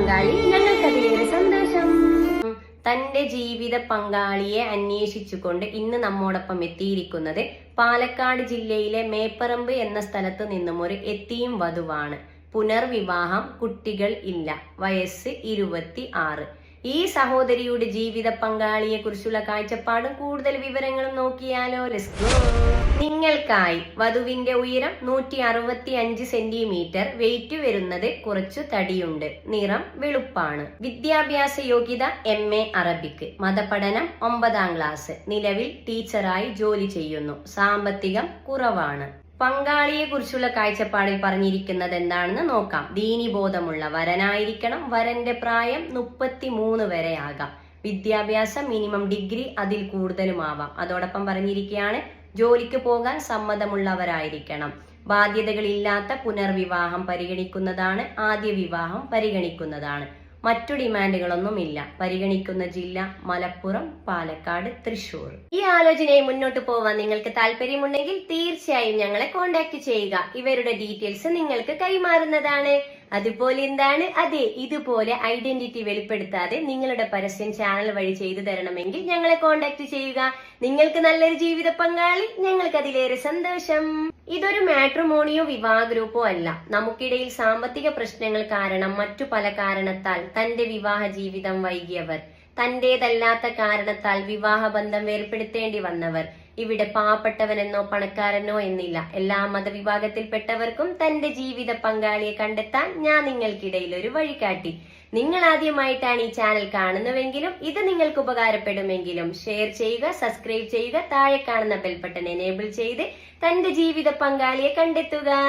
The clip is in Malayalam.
പങ്കാളി ഞങ്ങൾക്കതിലേറെ സന്തോഷം. തന്റെ ജീവിത പങ്കാളിയെ അന്വേഷിച്ചുകൊണ്ട് ഇന്ന് നമ്മോടൊപ്പം എത്തിയിരിക്കുന്നത് പാലക്കാട് ജില്ലയിലെ മേപ്പറമ്പ് എന്ന സ്ഥലത്ത് നിന്നും ഒരു എത്തിയും വധുവാണ്. പുനർവിവാഹം, കുട്ടികൾ ഇല്ല, വയസ്സ് 26. ഈ സഹോദരിയുടെ ജീവിത പങ്കാളിയെ കുറിച്ചുള്ള കാഴ്ചപ്പാടും കൂടുതൽ വിവരങ്ങളും നോക്കിയാലോ. Let's go. നിങ്ങൾക്കായി വധുവിന്റെ ഉയരം 165 സെന്റിമീറ്റർ, വെയിറ്റ് വരുന്നത് കുറച്ചു തടിയുണ്ട്, നിറം വെളുപ്പാണ്, വിദ്യാഭ്യാസ യോഗ്യത MA അറബിക്, മതപഠനം 9ാം ക്ലാസ്, നിലവിൽ ടീച്ചറായി ജോലി ചെയ്യുന്നു, സാമ്പത്തികം കുറവാണ്. പങ്കാളിയെ കുറിച്ചുള്ള കാഴ്ചപ്പാടിൽ പറഞ്ഞിരിക്കുന്നത് എന്താണെന്ന് നോക്കാം. ദീനിബോധമുള്ള വരനായിരിക്കണം. വരന്റെ പ്രായം 33 വരെ ആകാം. വിദ്യാഭ്യാസം മിനിമം ഡിഗ്രി, അതിൽ കൂടുതലുമാവാം. അതോടൊപ്പം പറഞ്ഞിരിക്കുകയാണ് ജോലിക്ക് പോകാൻ സമ്മതമുള്ളവരായിരിക്കണം. ബാധ്യതകളില്ലാത്ത പുനർവിവാഹം പരിഗണിക്കുന്നതാണ്. ആദ്യ വിവാഹം പരിഗണിക്കുന്നതാണ്. മറ്റു ഡിമാൻഡുകളൊന്നുമില്ല. പരിഗണിക്കുന്ന ജില്ല മലപ്പുറം, പാലക്കാട്, തൃശൂർ. ഈ ആലോചനയെ മുന്നോട്ട് പോവാൻ നിങ്ങൾക്ക് താല്പര്യമുണ്ടെങ്കിൽ തീർച്ചയായും ഞങ്ങളെ കോൺടാക്ട് ചെയ്യുക. ഇവരുടെ ഡീറ്റെയിൽസ് നിങ്ങൾക്ക് കൈമാറുന്നതാണ്. അതുപോലെ എന്താണ്, അതെ, ഇതുപോലെ ഐഡന്റിറ്റി വെളിപ്പെടുത്താതെ നിങ്ങളുടെ പരസ്യം ചാനൽ വഴി ചെയ്തു തരണമെങ്കിൽ ഞങ്ങളെ കോൺടാക്ട് ചെയ്യുക. നിങ്ങൾക്ക് നല്ലൊരു ജീവിത പങ്കാളി, ഞങ്ങൾക്ക് അതിലേറെ സന്തോഷം. ഇതൊരു മാട്രിമോണിയോ വിവാഹ ഗ്രൂപ്പോ അല്ല. നമുക്കിടയിൽ സാമ്പത്തിക പ്രശ്നങ്ങൾ കാരണം മറ്റു പല കാരണത്താൽ തന്റെ വിവാഹ ജീവിതം വൈകിയവർ, തന്റേതല്ലാത്ത കാരണത്താൽ വിവാഹ ബന്ധം വേർപ്പെടുത്തേണ്ടി വന്നവർ, ഇവിടെ പാവപ്പെട്ടവനെന്നോ പണക്കാരനോ എന്നില്ല. എല്ലാ മതവിഭാഗത്തിൽപ്പെട്ടവർക്കും തന്റെ ജീവിത പങ്കാളിയെ കണ്ടെത്താൻ ഞാൻ നിങ്ങൾക്കിടയിൽ ഒരു വഴികാട്ടി. നിങ്ങൾ ആദ്യമായിട്ടാണ് ഈ ചാനൽ കാണുന്നുവെങ്കിലും ഇത് നിങ്ങൾക്ക് ഉപകാരപ്പെടുമെങ്കിലും ഷെയർ ചെയ്യുക, സബ്സ്ക്രൈബ് ചെയ്യുക, താഴെ കാണുന്ന ബെൽ ബട്ടൺ എനേബിൾ ചെയ്ത് തന്റെ ജീവിത പങ്കാളിയെ കണ്ടെത്തുക.